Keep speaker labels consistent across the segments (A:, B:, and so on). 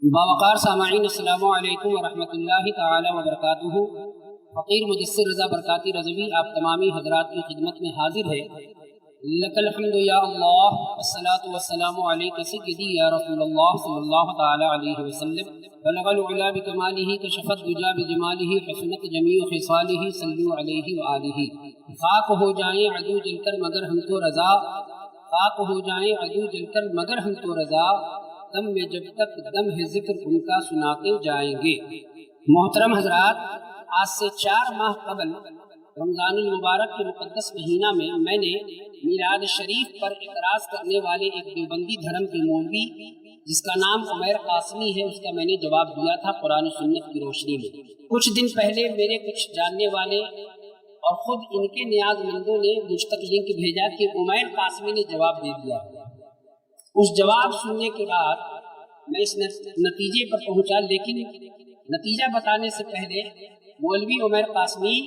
A: باوقار سامعین السلام علیکم ورحمۃ اللہ تعالی وبرکاتہ۔ فقیر مجسر رضا برکاتی رضوی آپ تمامی حضرات کی خدمت میں حاضر ہے۔ لک الحمد یا اللہ، والصلاة والسلام علیک سیدی یا رسول اللہ صلی اللہ تعالی علیہ وسلم۔ بلغ العلا بکمالہ، کشف الدجی بجمالہ، حسنت جمیع خصالہ، صلوا علیہ وآلہ۔ خاک ہو جائیں عدو جل کر مگر ہم تو رضا، خاک ہو جائیں عدو جل کر مگر ہم تو رضا، دم میں جب تک دم ہے ذکر ان کا سناتے جائیں گے۔ محترم حضرات، آج سے 4 ماہ قبل رمضان المبارک کے مقدس مہینہ میں نے میلاد شریف پر اعتراض کرنے والے ایک دیوبندی دھرم کے مولوی جس کا نام عمیر قاسمی ہے، اس کا میں نے جواب دیا تھا قرآن و سنت کی روشنی میں۔ کچھ دن پہلے میرے کچھ جاننے والے اور خود ان کے نیاز مندوں نے مجھ تک لنک بھیجا کہ عمیر قاسمی نے جواب دے دیا۔ اس جواب سننے کے بعد میں اس نتیجے پر پہنچا، لیکن نتیجہ بتانے سے پہلے مولوی عمیر قاسمی،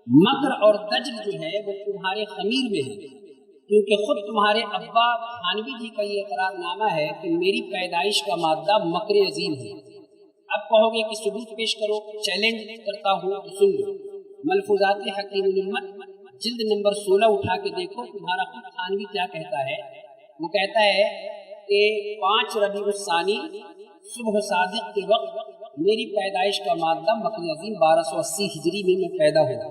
A: مکر اور دجل جو ہے وہ تمہارے خمیر میں ہے، کیونکہ خود تمہارے ابا تھانوی جی کا یہ اقرار نامہ ہے کہ میری پیدائش کا مادہ مکر عظیم ہے۔ اب کہو گے کہ ثبوت پیش کرو، چیلنج کرتا ہوں تو سن لو۔ ملفوظات حکیم الامت جلد نمبر 16 اٹھا کے دیکھو، تمہارا خود تھانوی کیا کہتا ہے۔ وہ کہتا ہے کہ 5 ربیع الثانی صبح صادق کے وقت میری پیدائش کا مادہ مکر عظیم 1280 ہجری میں پیدا ہوا۔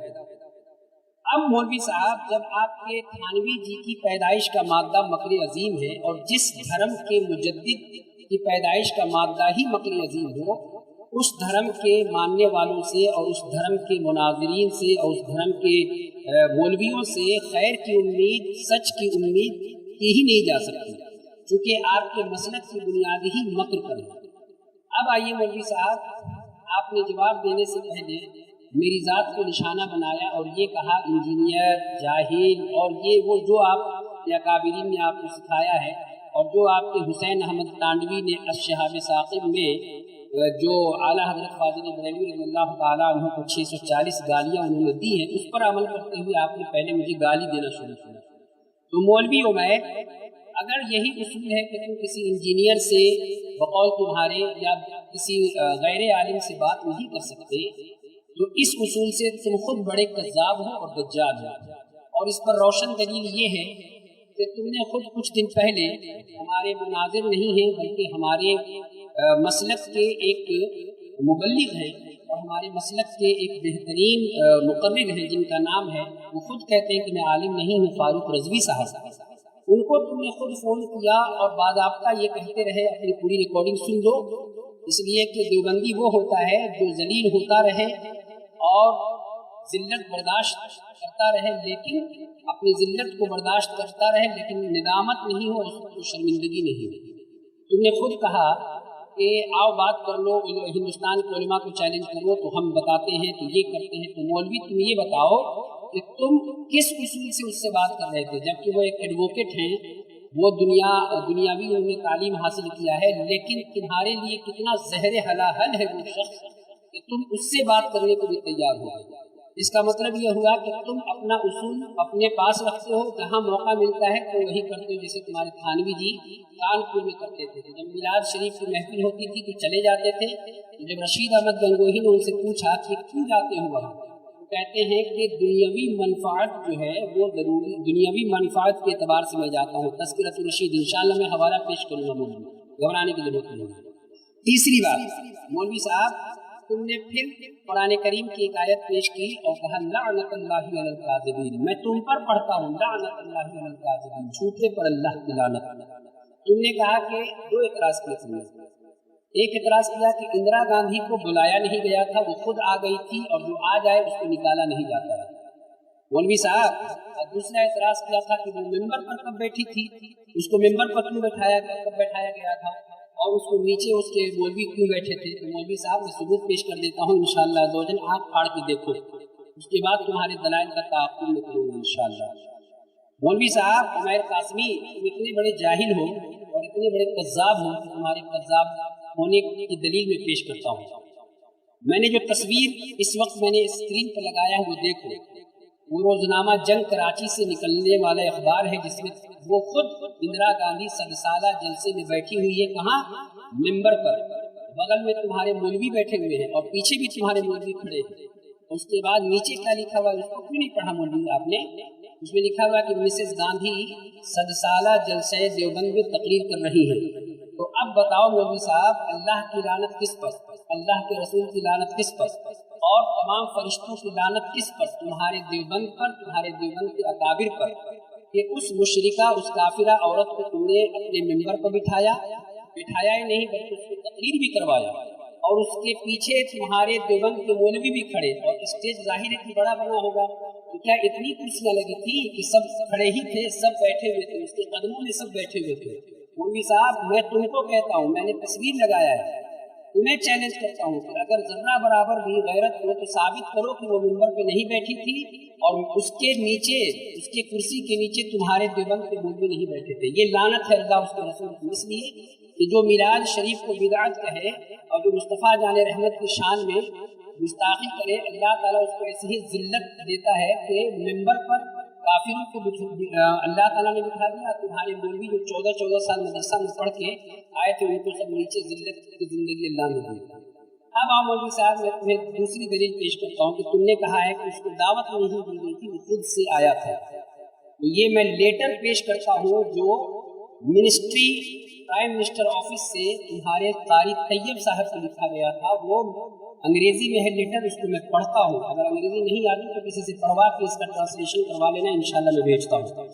A: اب مولوی صاحب، جب آپ کے تھانوی جی کی پیدائش کا مادہ مکر عظیم ہے اور جس دھرم کے مجدد کی پیدائش کا مادہ ہی مکر عظیم ہو، اس دھرم کے ماننے والوں سے اور اس دھرم کے مناظرین سے اور اس دھرم کے مولویوں سے خیر کی امید، سچ کی امید کی ہی نہیں جا سکتی، چونکہ آپ کے مسلک کی بنیاد ہی مکر پر ہے۔ اب آئیے مولوی صاحب، آپ نے جواب دینے سے پہلے میری ذات کو نشانہ بنایا اور یہ کہا انجینئر، جاہل، اور یہ وہ جو آپ یا کابرین نے آپ کو سکھایا ہے، اور جو آپ کے حسین احمد تانڈوی نے الشہاب ثاقب میں جو اعلیٰ حضرت فاضل بریلوی رضی اللہ تعالیٰ عنہ کو 640 گالیاں انہوں نے دی ہیں، اس پر عمل کرتے ہوئے آپ نے پہلے مجھے گالی دینا شروع کیا۔ تو مولوی عمیر، اگر یہی اصول ہے کہ تم کسی انجینئر سے بقول تمہارے یا کسی غیر عالم سے بات نہیں کر سکتے، تو اس اصول سے تم خود بڑے کذاب ہو اور دجال ہو۔ اور اس پر روشن دلیل یہ ہے کہ تم نے خود کچھ دن پہلے ہمارے مناظر نہیں ہیں بلکہ ہمارے مسلک کے ایک مبلغ ہیں اور ہمارے مسلک کے ایک بہترین مقرر ہیں جن کا نام ہے، وہ خود کہتے ہیں کہ میں عالم نہیں ہوں، فاروق رضوی صاحب، ان کو تم نے خود فون کیا اور باضابطہ یہ کہتے رہے اپنی پوری ریکارڈنگ سن لو، اس لیے کہ دیوبندی وہ ہوتا ہے جو ذلیل ہوتا رہے اور ذلت برداشت کرتا رہے، لیکن اپنی ذلت کو برداشت کرتا رہے لیکن ندامت نہیں ہو، اس کو شرمندگی نہیں ہو۔ تم نے خود کہا کہ آؤ بات کر لو، ہندوستان کے علماء کو چیلنج کرو، تو ہم بتاتے ہیں، تو یہ کرتے ہیں۔ تو مولوی تم یہ بتاؤ کہ تم کس اصول سے اس سے بات کر رہے تھے، جبکہ وہ ایک ایڈوکیٹ ہیں، وہ دنیاوی انہوں نے تعلیم حاصل کیا ہے، لیکن تمہارے لیے کتنا زہر حلاحل ہے وہ شخص کہ تم اس سے بات کرنے کو بھی تیار ہو۔ اس کا مطلب یہ ہوا کہ تم اپنا اصول اپنے پاس رکھتے ہو، جہاں موقع ملتا ہے تو وہی کرتے ہو، جیسے تمہارے تھانوی جی کانپور میں کرتے تھے، جب میلاد شریف کی محفل ہوتی تھی تو چلے جاتے تھے۔ جب رشید احمد گنگوہی نے ان سے پوچھا کہ کیوں جاتے ہو وہاں، تو کہتے ہیں کہ دنیاوی منفعت جو ہے وہ ضروری، دنیاوی منفعت کے اعتبار سے میں جاتا ہوں۔ تذکرۃ الرشید انشاءاللہ میں حوالہ پیش کروں گا، گھبرانے کی ضرورت نہیں۔ تیسری بات، مولوی صاحب، تم نے پھر قرآن کریم کی ایک آیت پیش کی اور کہا لعنت اللہ علی الکاذبین، میں تم پر پڑھتا ہوں لعنت اللہ علی الکاذبین، جھوٹے پر اللہ کی لعنت۔ تم نے کہا کہ 2 اعتراض کیے تم نے۔ ایک اعتراض کیا کہ اندرا گاندھی کو بلایا نہیں گیا تھا، وہ خود آ گئی تھی، اور جو آ جائے اس کو نکالا نہیں جاتا ہے مولوی صاحب۔ اور دوسرا اعتراض کیا تھا کہ وہ ممبر پر کب بیٹھی تھی، اس کو ممبر پر کیوں بٹھایا گیا تھا، اور اس کو نیچے اس کے مولوی کیوں بیٹھے تھے۔ تو مولوی صاحب میں ثبوت پیش کر دیتا ہوں انشاءاللہ، دوجن آنکھ پھاڑ کے دیکھو، اس کے بعد تمہارے دلائل کا تعاقب میں کروں گا انشاءاللہ۔ مولوی صاحب، عمیر قاسمی، تم اتنے بڑے جاہل ہو اور اتنے بڑے کذاب ہو کہ تمہارے کذاب ہونے کی دلیل میں پیش کرتا ہوں۔ میں نے جو تصویر اس وقت میں نے اسکرین پر لگایا ہے وہ دیکھو، وہ روزنامہ جنگ کراچی سے نکلنے والا اخبار ہے جس میں وہ خود اندرا گاندھی 100 سالہ جلسے میں بیٹھی ہوئی ہے، کہاں؟ ممبر پر، بغل میں تمہارے مولوی بیٹھے ہوئے ہیں اور پیچھے بھی تمہارے مولوی کھڑے ہیں۔ اس کے بعد نیچے کیا لکھا ہوا ہے، اس کو کیوں نہیں پڑھا مولوی آپ نے؟ اس میں لکھا ہوا کہ مسز گاندھی 100 سالہ جلسہ دیوبند میں تقریر کر رہی ہیں۔ تو اب بتاؤ مولوی صاحب، اللہ کی لعنت کس پر؟ اللہ کے رسول کی لعنت کس پر؟ اور تمام فرشتوں کی لعنت کس پر؟ تمہارے دیوبند پر، تمہارے دیوبند کے اکابر پر، کہ اس مشرکہ، اس کافرہ عورت کو تم نے اپنے ممبر پر بٹھایا ہی نہیں بلکہ اس کو تقریر بھی کروایا، اور اس کے پیچھے تمہارے دیوبند کے مولوی بھی کھڑے، اور اسٹیج ظاہر ہے کہ بڑا بنا ہوگا، تو کیا اتنی کرسیاں لگی تھی کہ سب کھڑے ہی تھے، سب بیٹھے ہوئے تھے، اس کے قدموں میں سب بیٹھے ہوئے تھے؟ مولوی صاحب، میں تم کو کہتا ہوں، میں نے تصویر لگایا ہے، تمہیں چیلنج کرتا ہوں کہ اگر ذرہ برابر بھی غیرت ہو تو ثابت کرو کہ وہ ممبر پہ نہیں بیٹھی تھی اور اس کے نیچے، اس کے کرسی کے نیچے تمہارے دیوبند کے مولوی نہیں بیٹھے تھے۔ یہ لعنت ہے اللہ اس کے رسول کی، اس لیے کہ جو میلاد شریف کو بدعت کہے اور جو مصطفیٰ جان رحمت کی شان میں گستاخی کرے، اللہ تعالیٰ اس کو ایسی ہی ذلت دیتا ہے کہ ممبر پر کافروں کو اللہ تعالیٰ نے دکھا دیا، تمہارے مولوی جو 14 سال مدرسہ میں پڑھ کے آئے تھے ان کو سب نیچے ذلت کی زندگی اللہ نے دی۔ اب آپ مولوی صاحب، میں تمہیں دوسری دلیل پیش کرتا ہوں کہ تم نے کہا ہے کہ اس کو دعوت نہیں دی گئی تھی، وہ خود سے آیا تھا۔ تو یہ میں لیٹر پیش کرتا ہوں جو منسٹری، پرائم منسٹر آفس سے تمہارے قاری طیب صاحب کو لکھا گیا تھا، وہ انگریزی میں ہے لیٹر، اس کو میں پڑھتا ہوں، اگر انگریزی نہیں آتی تو کسی سے پڑھوا کے اس کا ٹرانسلیشن کروا لینا، انشاءاللہ میں بھیجتا ہوں۔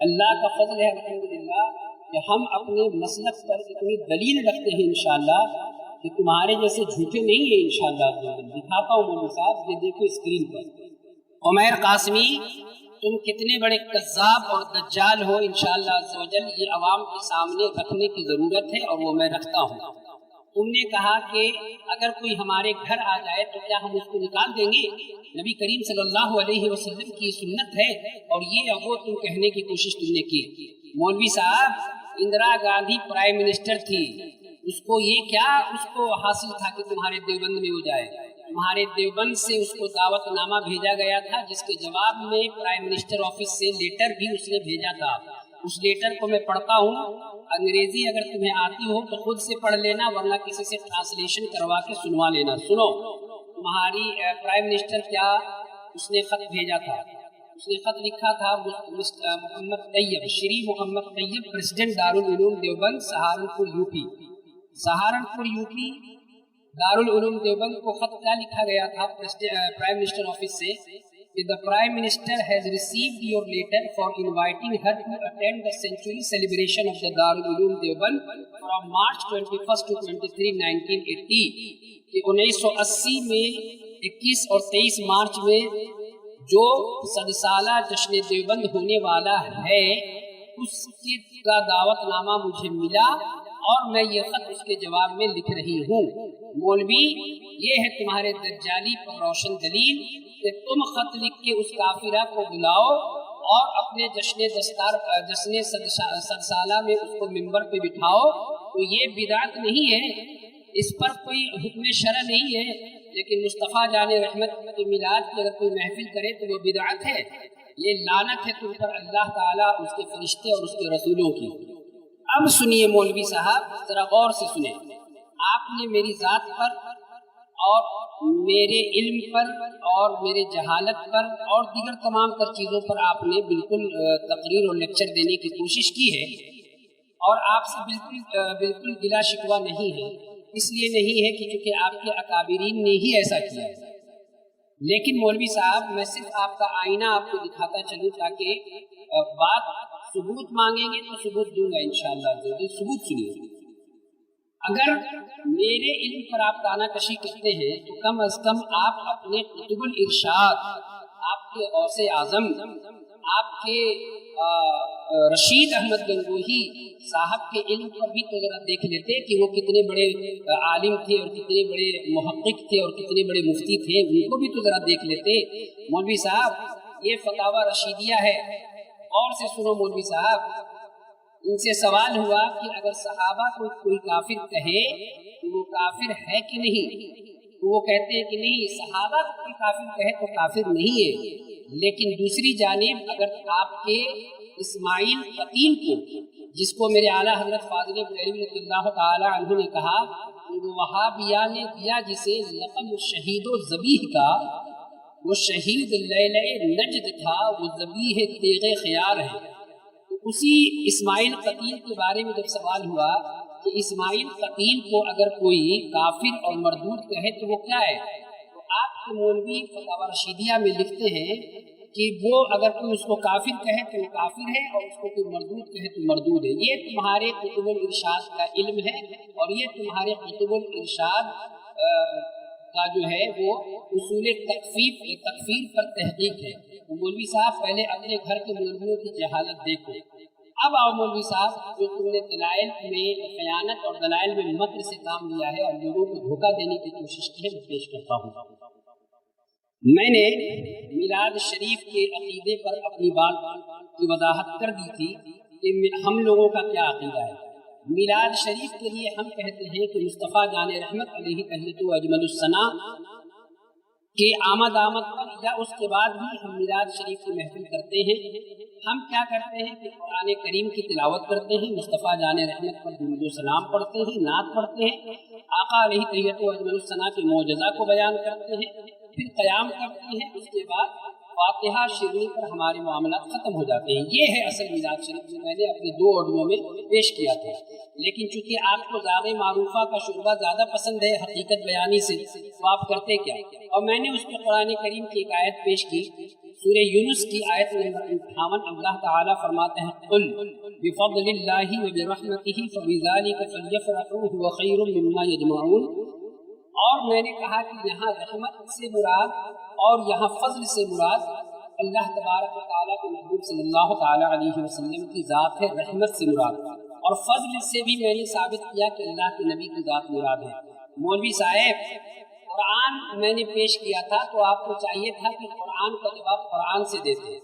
A: اللہ کا فضل ہے الحمدللہ کہ ہم اپنے مسلک پر اتنی دلیل رکھتے ہیں انشاءاللہ کہ تمہارے جیسے جھوٹے نہیں ہیں انشاءاللہ۔ دکھاتا ہوں مولوی صاحب، یہ دیکھو اسکرین پر، عمیر قاسمی تم کتنے بڑے کذاب اور دجال ہو، انشاءاللہ عز و جل یہ عوام کے سامنے رکھنے کی ضرورت ہے اور وہ میں رکھتا ہوں۔ تم نے کہا کہ اگر کوئی ہمارے گھر آ جائے تو کیا ہم اس کو نکال دیں گے؟ نبی کریم صلی اللہ علیہ وسلم کی سنت ہے، اور یہ اب وہ تم کہنے کی کوشش تم نے کی۔ مولوی صاحب، اندرا گاندھی پرائم منسٹر تھی، اس کو یہ کیا اس کو حاصل تھا کہ تمہارے دیوبند میں ہو جائے؟ تمہارے دیوبند سے اس کو دعوت نامہ بھیجا گیا تھا جس کے جواب میں پرائم منسٹر آفس سے لیٹر بھی اس نے بھیجا تھا۔ اس لیٹر کو میں پڑھتا ہوں، انگریزی اگر تمہیں آتی ہو تو خود سے پڑھ لینا، ورنہ کسی سے ٹرانسلیشن کروا کے سنوا لینا۔ سنو، تمہاری پرائم منسٹر کیا اس نے خط بھیجا تھا؟ اس نے خط لکھا تھا، Muhammad Tayyab, Shri Muhammad Tayyab, president Darul Uloom Deoband Saharanpur U P, Saharanpur U P Darul Uloom Deoband کو خط کیا لکھا گیا تھا پرائم منسٹر آفس سے کہ the Prime Minister has received your letter for inviting her to attend the century celebration of the Darul-Uloom Deoband from March 21 to 23, 1980 کہ 1980 میں 21 اور 23 مارچ میں جو 100 سالہ جشن دیوبند ہونے والا ہے اس کا دعوت نامہ مجھے ملا اور میں یہ خط اس کے جواب میں لکھ رہی ہوں۔ مولوی، یہ ہے تمہارے دجالی پر روشن دلیل کہ تم خط لکھ کے اس کافرہ کو بلاؤ اور اپنے جشن 100 سالہ میں اس کو ممبر پہ بٹھاؤ، تو یہ بدعت نہیں ہے، اس پر کوئی حکم شرع نہیں ہے، لیکن مصطفیٰ جان رحمت کے میلاد کی اگر کوئی محفل کرے تو وہ بدعت ہے۔ یہ لعنت ہے تم پر اللہ تعالیٰ، اس کے فرشتے اور اس کے رسولوں کی۔ اب سنیے مولوی صاحب، ذرا غور سے سنیں، آپ نے میری ذات پر اور میرے علم پر اور میرے جہالت پر اور دیگر تمام تر چیزوں پر آپ نے بالکل تقریر اور لیکچر دینے کی کوشش کی ہے، اور آپ سے بالکل گلا شکوہ نہیں ہے، اس لیے نہیں ہے کہ چونکہ آپ کے اکابرین نے ہی ایسا کیا ہے۔ لیکن مولوی صاحب، میں صرف آپ کا آئینہ آپ کو دکھاتا چلوں تاکہ بات ثبوت مانگیں گے تو ثبوت دوں گا انشاءاللہ۔ ثبوت سنیے، اگر میرے علم پر آپ تانا کشی کرتے ہیں تو کم از کم آپ اپنے قطب الارشاد، آپ کے غوث اعظم، آپ کے رشید احمد گنگوہی صاحب کے علم پر بھی تو ذرا دیکھ لیتے کہ وہ کتنے بڑے عالم تھے اور کتنے بڑے محقق تھے اور کتنے بڑے مفتی تھے، ان کو بھی تو ذرا دیکھ لیتے۔ مولوی صاحب، یہ فتاوی رشیدیہ ہے، اور سے سنو مولوی صاحب، ان سے سوال ہوا کہ اگر صحابہ کو کوئی کافر کہے تو وہ کافر ہے کہ نہیں، تو وہ کہتے ہیں کہ نہیں، صحابہ کو کوئی کافر کہے تو کافر نہیں ہے، لیکن دوسری جانب اگر آپ کے اسماعیل قتیل کو، جس کو میرے اعلیٰ حضرت فاضل بریلوی رضی اللہ تعالی عنہ نے کہا کہ وہ وہابیہ نے دیا جسے لقب شہید و ذبیح کا، وہ شہید لیلہ نجد تھا، وہ ذبیح تیغ خیار ہے۔ تو اسی اسماعیل قتیل کے بارے میں جب سوال ہوا کہ اسماعیل قتیل کو اگر کوئی کافر اور مردود کہے تو وہ کیا ہے، تو آپ کے مولوی فتاوی رشیدیہ میں لکھتے ہیں کہ وہ اگر کوئی اس کو کافر کہے تو وہ کافر ہے، اور اس کو کوئی مردود کہے تو مردود ہے۔ یہ تمہارے کتب الارشاد کا علم ہے، اور یہ تمہارے کتب الارشاد کا جو ہے وہ اصول تکفیر پر تحقیق ہے۔ تو مولوی صاحب پہلے اپنے گھر کے مولویوں کی جہالت دیکھو۔ اب آؤ مولوی صاحب، جو تم نے دلائل میں خیانت اور دلائل میں مکر سے کام لیا ہے اور لوگوں کو دھوکہ دینے کی کوشش کی ہے، وہ پیش کرتا ہوں۔ میں نے میلاد شریف کے عقیدے پر اپنی بات کی وضاحت کر دی تھی کہ ہم لوگوں کا کیا عقیدہ ہے۔ میلاد شریف کے لیے ہم کہتے ہیں کہ مصطفیٰ جان رحمت علیہ تحیۃ و اجمل الثناء کے آمد پر یا اس کے بعد بھی ہم میلاد شریف کی محفل کرتے ہیں۔ ہم کیا کرتے ہیں کہ قرآن کریم کی تلاوت کرتے ہیں، مصطفیٰ جان رحمت پر درود و سلام پڑھتے ہیں، نعت پڑھتے ہیں، آقا علیہ تحیۃ و اجمل الثناء کے معجزہ کو بیان کرتے ہیں، پھر قیام کرتے ہیں، اس کے بعد فاتحہ شریف پر ہمارے معاملات ختم ہو جاتے ہیں۔ یہ ہے اصل میلاد شریف جو میں نے اپنے 2 آڈیو میں پیش کیا تھا۔ لیکن چونکہ آپ کو زیادہ معروفہ کا شعبہ زیادہ پسند ہے حقیقت بیانی سے، تو آپ کرتے کیا، اور میں نے اس پہ قرآن کریم کی ایک آیت پیش کی، سورہ یونس کی آیت نمبر 58۔ اللہ تعالیٰ فرماتے ہیں قل بفضل اللہ وبرحمتہ فبذلک فلیفرحوا هو خیر مما یجمعون۔ اور میں نے کہا کہ یہاں رحمت سے مراد اور یہاں فضل سے مراد اللہ تبارک و تعالیٰ کے محبوب صلی اللہ تعالیٰ علیہ وسلم کی ذات ہے، رحمت سے مراد، اور فضل سے بھی میں نے ثابت کیا کہ اللہ کے نبی کی ذات مراد ہے۔ مولوی صاحب، قرآن میں نے پیش کیا تھا تو آپ کو چاہیے تھا کہ قرآن کا جواب قرآن سے دیتے۔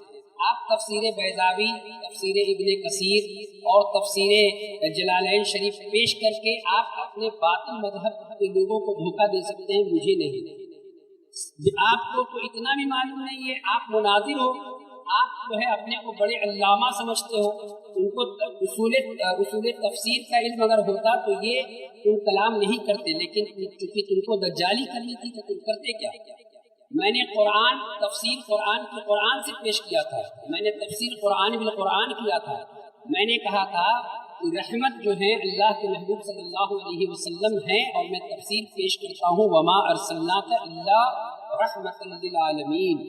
A: آپ تفسیر بیضاوی، تفسیر ابن کثیر اور تفسیر جلالین شریف پیش کر کے آپ اپنے باطل مذہب کے لوگوں کو دھوکہ دے سکتے ہیں، مجھے نہیں۔ آپ کو تو اتنا بھی معلوم نہیں ہے، آپ مناظر ہو، آپ جو ہے اپنے کو بڑے علامہ سمجھتے ہو، ان کو اصول تفسیر کا علم اگر ہوتا تو یہ تم کلام نہیں کرتے، لیکن چونکہ تم کو دجالی کرنی تھی تو تم کرتے کیا؟ میں نے قرآن تفسیر قرآن کی قرآن سے پیش کیا تھا، میں نے تفسیر قرآن بالقرآن کیا تھا، میں نے کہا تھا کہ رحمت جو ہے اللہ کے محبوب صلی اللہ علیہ وسلم ہے، اور میں تفسیر پیش کرتا ہوں وما ارسلناک الا رحمۃ للعالمین۔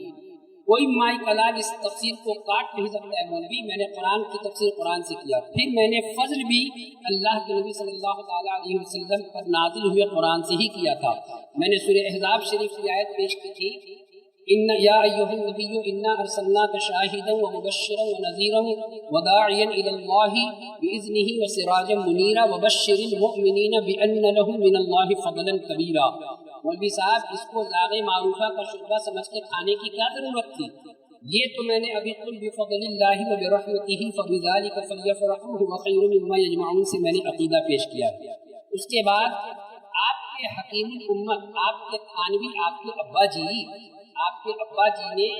A: کوئی مائی کلام اس تفسیر کو کاٹ نہیں سکتا ہے مولوی، میں نے قرآن کی تفسیر قرآن سے کیا۔ پھر میں نے فضل بھی اللہ کے نبی صلی اللہ تعالیٰ علیہ وسلم پر نازل ہوئے قرآن سے ہی کیا تھا۔ میں نے سورہ احزاب شریف کی آیت پیش کی تھی، ان یا ایھا النبی انا ارسلناک شاہدا ومبشرا ونذیرا وداعیا الی اللہ باذنہ وسراجا منیرا وبشر المؤمنین بان لهم من اللہ فضلا کبیرا۔ مولوی صاحب، اس کو زاغ معروفہ کا شعبہ سمجھ کے کھانے کی کیا ضرورت تھی؟ یہ تو میں نے ابھی قل بفضل اللہ وبرحمتہ فبذلک فلیفرحوا هو خیر مما یجمعون سے میں نے عقیدہ پیش کیا۔ اس کے بعد آپ کے حکیم الامت، آپ کے تھانوی، آپ کے ابا جی نے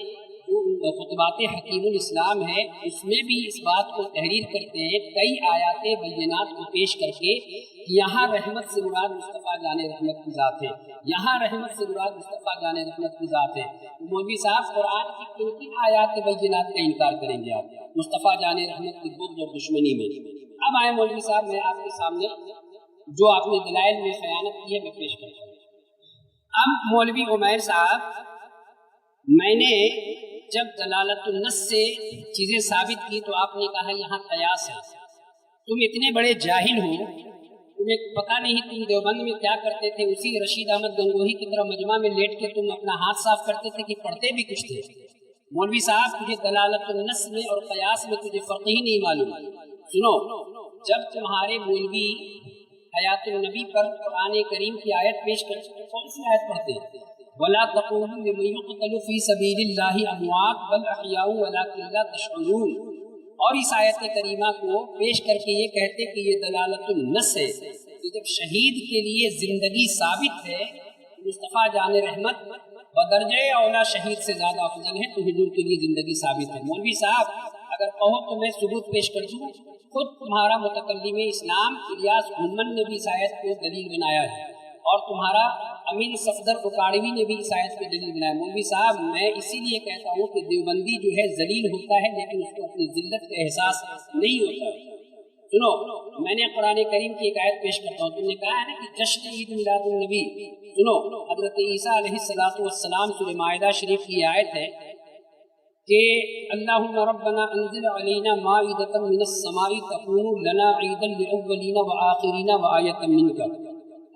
A: جو خطبات حکیم الاسلام ہے اس میں بھی اس بات کو تحریر کرتے ہیں، کئی آیات بینات کو پیش کر کے، یہاں رحمت سے مراد مصطفیٰ جان رحمت کی ذات ہے، یہاں رحمت سے مراد مصطفیٰ جان رحمت کی ذات ہے۔ مولوی صاحب، قرآن کی کن کن آیات بینات کا انکار کریں گے آپ مصطفیٰ جان رحمت کی بغض اور دشمنی میں؟ اب آئے مولوی صاحب، میں آپ کے سامنے جو آپ نے دلائل میں خیانت کی ہے میں پیش کرتا ہوں۔ اب مولوی عمیر صاحب، میں نے جب دلالت النص سے چیزیں ثابت کی تو آپ نے کہا یہاں قیاس ہے۔ تم اتنے بڑے جاہل ہو، تمہیں پتہ نہیں تم دیوبند میں کیا کرتے تھے، اسی رشید احمد گنگوہی کی طرح مجمع میں لیٹ کے تم اپنا ہاتھ صاف کرتے تھے کہ پڑھتے بھی کچھ تھے۔ مولوی صاحب، تجھے دلالت النص میں اور قیاس میں تجھے فرق ہی نہیں معلوم۔ سنو، جب تمہارے مولوی حیات النبی پر قرآن کریم کی آیت پیش کرتے کون سی آیت پڑھتے ہیں؟ وَلَا تَقُولُوا لِمَن يُقْتَلُ فِي سَبِيلِ اللَّهِ أَمْوَاتٌ بَلْ أَحْيَاءٌ وَلَٰكِن لَّا تَشْعُرُونَ، اور اس آیت کریمہ کو پیش کر کے یہ کہتے کہ یہ دلالت النص ہے کہ جب شہید کے لیے زندگی ثابت ہے، مصطفیٰ جان رحمت بدرجہ اولا شہید سے زیادہ افضل ہے تو حضور کے لیے زندگی ثابت ہے۔ مولوی صاحب اگر کہو تو میں ثبوت پیش کر دوں، خود تمہارا متکلم اسلام الیاس گھومن نے بھی اس آیت کو دلیل بنایا ہے، اور تمہارا امین صفدر اکاڑوی نے بھی اس آیت کو دلیل بنایا۔ مولوی صاحب میں اسی لیے کہتا ہوں کہ دیوبندی جو ہے ذلیل ہوتا ہے لیکن اس کو اپنی ذلت کا احساس نہیں ہوتا ہے۔ سنو، میں نے قرآن کریم کی ایک آیت پیش کرتا ہوں۔ تم نے کہا ہے نا کہ جشن عید میلاد النبی، سنو حضرت عیسیٰ علیہ السلام سورہ مائدہ شریف کی آیت ہے کہ اللہم ربنا انزل علینا مائدۃ من السماء تکون لنا عیدا للاولین والآخرین وآیۃ منک۔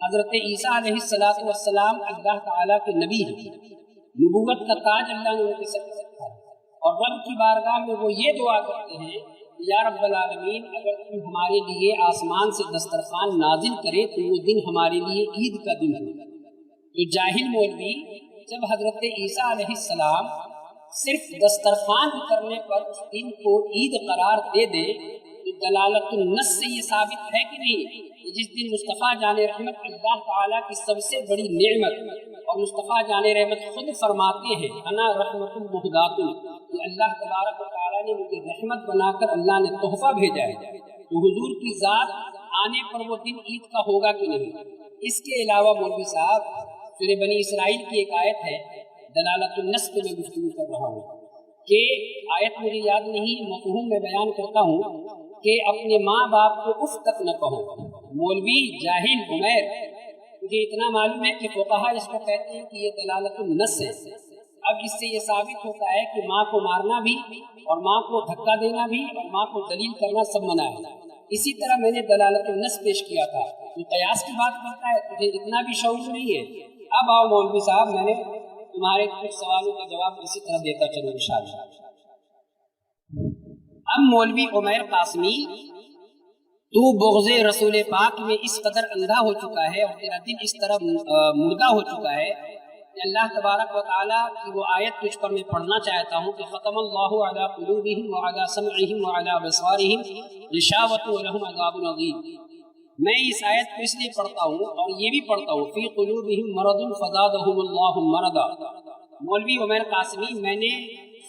A: حضرت عیسیٰ علیہ السلام اللہ تعالیٰ کے نبی ہیں، نبوت کا تاج اللہ نے ان کے سر پر رکھا ہے، اور رب کی بارگاہ میں وہ یہ دعا کرتے ہیں یا رب العالمین اگر تم ہمارے لیے آسمان سے دسترخوان نازل کرے تو وہ دن ہمارے لیے عید کا دن ہے۔ تو جاہل مولوی جب حضرت عیسیٰ علیہ السلام صرف دسترخوان کرنے پر اس دن کو عید قرار دے دے تو دلالت النص سے یہ ثابت ہے کہ نہیں کہ جس دن مصطفیٰ جان رحمت اللہ تعالیٰ کی سب سے بڑی نعمت، اور مصطفیٰ جان رحمت خود فرماتے ہیں انا رحمت المہدات، کہ اللہ تبارک و تعالیٰ نے مجھے رحمت بنا کر اللہ نے تحفہ بھیجا ہے، تو حضور کی ذات آنے پر وہ دن عید کا ہوگا کہ نہیں۔ اس کے علاوہ مولوی صاحب سورہ بنی اسرائیل کی ایک آیت ہے، دلالت النص پہ میں گفتگو کر رہا ہوں کہ آیت مجھے یاد نہیں، مفہوم میں بیان کرتا ہوں کہ اپنے ماں باپ کو اف تک نہ کہو۔ مولوی جاہل عمیر، مجھے اتنا معلوم ہے کہ فقہا اس کو کہتے ہیں کہ یہ دلالت النص ہے۔ اب اس سے یہ ثابت ہوتا ہے کہ ماں کو مارنا بھی اور ماں کو دھکا دینا بھی اور ماں کو ذلیل کرنا سب منع ہے۔ اسی طرح میں نے دلالت النص پیش کیا تھا، تو قیاس کی بات کرتا ہے، تجھے اتنا بھی شعور نہیں ہے۔ اب آؤ مولوی صاحب، میں نے تمہارے کچھ سوالوں کا جواب اسی طرح دیتا چلوں انشاءاللہ۔ اب مولوی عمیر قاسمی، تو بغض رسول پاک میں اس قدر اندھا ہو چکا ہے اور تیرا دل اس طرح مردہ ہو چکا ہے کہ اللہ تبارک و تعالیٰ کی وہ آیت تجھ پر میں پڑھنا چاہتا ہوں کہ ختم اللہ علی قلوبہم وعلی سمعہم وعلی ابصارہم غشاوۃ ولہم عذاب عظیم۔ میں اس آیت کو اس لیے پڑھتا ہوں اور یہ بھی پڑھتا ہوں فی قلوبہم مرض فزادہم اللہ مرضا۔ مولوی عمیر قاسمی، میں نے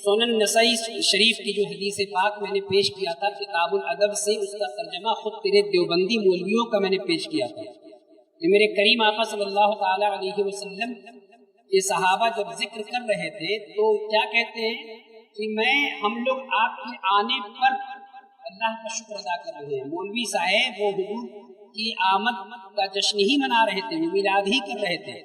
A: سنن نسائی شریف کی جو حدیث پاک میں نے پیش کیا تھا کتاب الادب سے، اس کا ترجمہ خود تیرے دیوبندی مولویوں کا میں نے پیش کیا تھا کہ میرے کریم آقا صلی اللہ تعالی علیہ وسلم کے صحابہ جب ذکر کر رہے تھے تو کیا کہتے ہیں کہ ہم لوگ آپ کے آنے پر اللہ کا شکر ادا کر رہے ہیں۔ مولوی صاحب وہ حضور کی آمد کا جشن ہی منا رہے تھے، میلاد ہی کر رہے تھے۔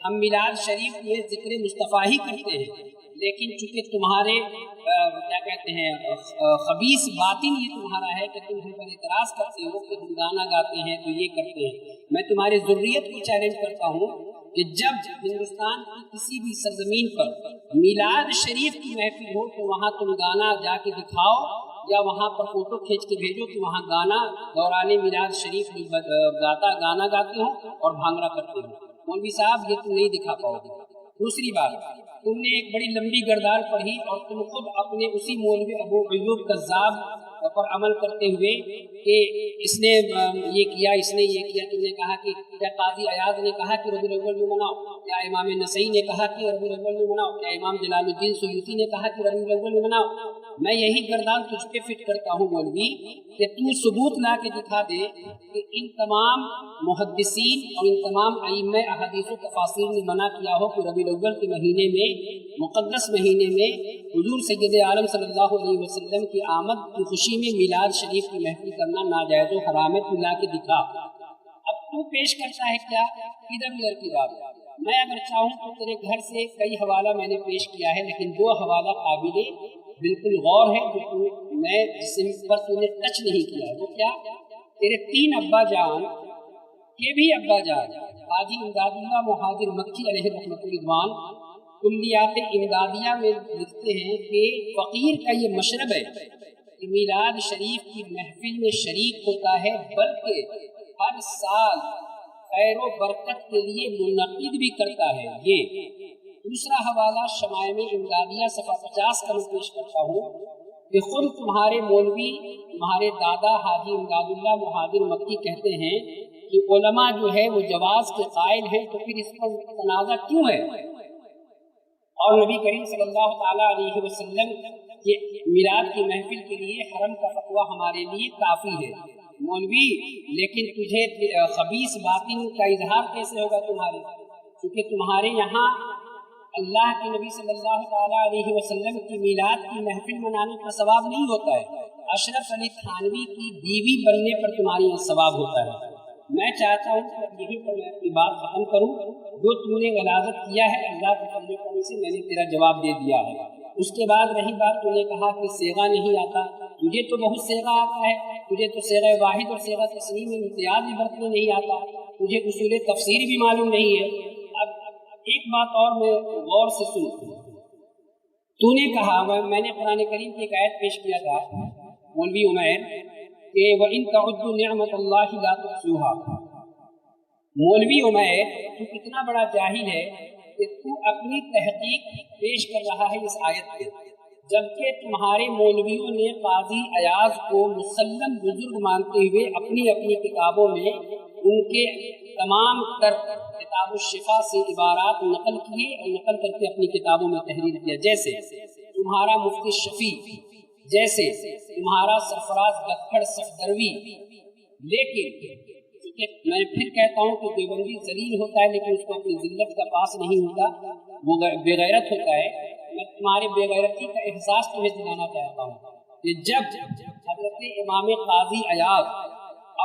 A: ہم میلاد شریف میں ذکر مصطفیٰ ہی کرتے ہیں، لیکن چونکہ تمہارے کیا کہتے ہیں خبیث باطن یہ تمہارا ہے کہ تم ہم پر اعتراض کرتے ہو کہ ہم گانا گاتے ہیں تو یہ کرتے ہیں۔ میں تمہاری ذریت کو چیلنج کرتا ہوں کہ جب ہندوستان کی کسی بھی سرزمین پر میلاد شریف کی محفل ہو تو وہاں تم گانا جا کے دکھاؤ یا وہاں پر فوٹو کھینچ کے بھیجو کہ وہاں گانا دوران میلاد شریف گانا گاتے ہو اور بھانگڑا کرتے ہو۔ مولوی صاحب یہ تم نہیں دکھا پاؤ گے۔ دوسری بات، تم نے ایک بڑی لمبی گردار پڑھی اور تم خود اپنے اسی مولوی ابو ایوب کذاب پر عمل کرتے ہوئے کہ اس نے یہ کیا، اس نے یہ کیا، تم نے کہا کہ کیا قاضی ایاز نے کہا کہ ربیع الاول میں مناؤ، کیا امام نسائی نے کہا کہ ربیع الاول میں مناؤ، کیا امام جلال الدین سیوطی نے کہا کہ ربیع الاول میں مناؤ۔ میں یہی گردان تجھ پہ فٹ کرتا ہوں مولوی کہ تو ثبوت لا کے دکھا دے کہ ان تمام محدثین اور ان تمام ائمہ احادیث و تفاسیر نے منع کیا ہو کہ ربیع الاول کے مہینے میں، مقدس مہینے میں حضور سید عالم صلی اللہ علیہ وسلم کی آمد کی خوشی میں میلاد شریف کی محفل کرنا ناجائز و حرام ہے، تو لا کے دکھا۔ اب تو پیش کرتا ہے کیا ادھر کی بات۔ میں اگر چاہوں تو تیرے گھر سے کئی حوالہ میں نے پیش کیا ہے، لیکن دو حوالہ قابل بالکل غور ہے جو میں جس پر تو نے ٹچ نہیں کیا ہے۔ وہ کیا؟ تیرے تین ابا جان کے بھی ابا جان حاجی امداد اللہ مہاجر مکی علیہ رحمۃ الرضوان کلیات امدادیہ میں لکھتے ہیں کہ فقیر کا یہ مشرب ہے کہ میلاد شریف کی محفل میں شریک ہوتا ہے، بلکہ ہر سال خیر و برکت کے لیے منعقد بھی کرتا ہے۔ یہ دوسرا حوالہ شمائم امدادیہ صفحہ 50 کا میں پیش کرتا ہوں کہ خود تمہارے مولوی، تمہارے دادا حاجی امداد اللہ مہاجر مکی کہتے ہیں کہ علماء جو ہے وہ جواز کے قائل ہیں، تو پھر اس پر تنازع کیوں ہے؟ اور نبی کریم صلی اللہ تعالیٰ علیہ وسلم کے میلاد کی محفل کے لیے حرم کا فتویٰ ہمارے لیے کافی ہے۔ مولوی لیکن تجھے خبیث باطن کا اظہار کیسے ہوگا تمہارے، کیونکہ تمہارے یہاں اللہ کے نبی صلی اللہ تعالیٰ علیہ وسلم کی میلاد کی محفل منانے کا ثواب نہیں ہوتا ہے، اشرف علی تھانوی کی بیوی بننے پر تمہارے یہاں ثواب ہوتا ہے۔ میں چاہتا ہوں کہ یہیں پر میں اپنی بات ختم کروں، جو تم نے غلاظت کیا ہے اللہ کے فضل و کرم سے میں نے تیرا جواب دے دیا ہے۔ اس کے بعد رہی بات، تو نے کہا کہ صیغہ نہیں آتا، تجھے تو بہت صیغہ آتا ہے، تجھے تو صیغہ واحد اور صیغہ تسنیم میں امتیاز بھی برتنے نہیں آتا، تجھے اصول تفسیر بھی معلوم نہیں ہے۔ اب ایک بات اور میں غور سے سن، تو نے کہا، میں نے قرآن کریم کی ایک آیت پیش کیا تھا مولوی عمیر کہ وَإِن تَعُدُّوا نِعْمَةَ اللَّهِ لَا تُحْصُوهَا۔ مولوی عمیر تو کتنا بڑا جاہل ہے کہ تو اپنی تحقیق پیش کر رہا ہے اس آیت پہ، جبکہ تمہارے مولویوں نے قاضی ایاز کو مسلم بزرگ مانتے ہوئے اپنی اپنی کتابوں میں ان کے تمام تر کتاب الشفا سے عبارات نقل کیے اور نقل کر کے اپنی کتابوں میں تحریر کیا، جیسے تمہارا مفتی شفیع، جیسے تمہارا سرفراز گکھڑ صفدروی۔ لیکن میں پھر کہتا ہوں کہ دیوبندی ذلیل ہوتا ہے لیکن اس کو اپنی ذلت کا پاس نہیں ہوتا، وہ بے غیرت ہوتا ہے۔ میں تمہارے بے غیرتی کا احساس تمہیں دلانا چاہتا ہوں کہ جب حضرت امام قاضی ایاز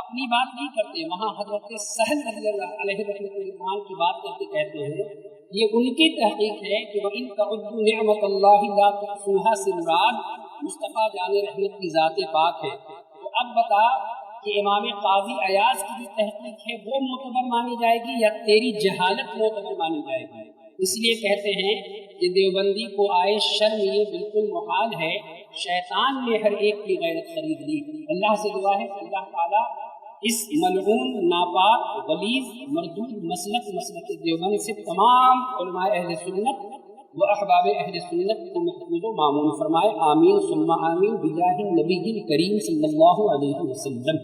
A: اپنی بات نہیں کرتے، وہاں حضرت سہل رضی اللہ علیہ رحمۃ کی بات کر کے کہتے ہیں، یہ ان کی تحقیق ہے کہ وَإِن تَعُدُّوا نِعْمَةَ اللَّهِ لَا تُحْصُوهَا سے مراد مصطفیٰ جان رحمت کی ذات پاک ہے۔ تو اب بتا کہ امام قاضی ایاز کی جو تحقیق ہے وہ معتبر مانی جائے گی یا تیری جہالت معتبر مانی جائے گی؟ اس لیے کہتے ہیں کہ دیوبندی کو آئے شرم یہ بالکل محال ہے، شیطان نے ہر ایک کی غیرت خرید لی۔ اللہ سے دعا ہے کہ اللہ تعالیٰ اس ملعون ناپاک غلیظ مردود مسلک دیوبند سے تمام علماء اہل سنت و احباب اہل سنت کو محفوظ و معمون فرمائے، آمین ثم آمین بجاہ النبی الکریم صلی اللہ علیہ وسلم۔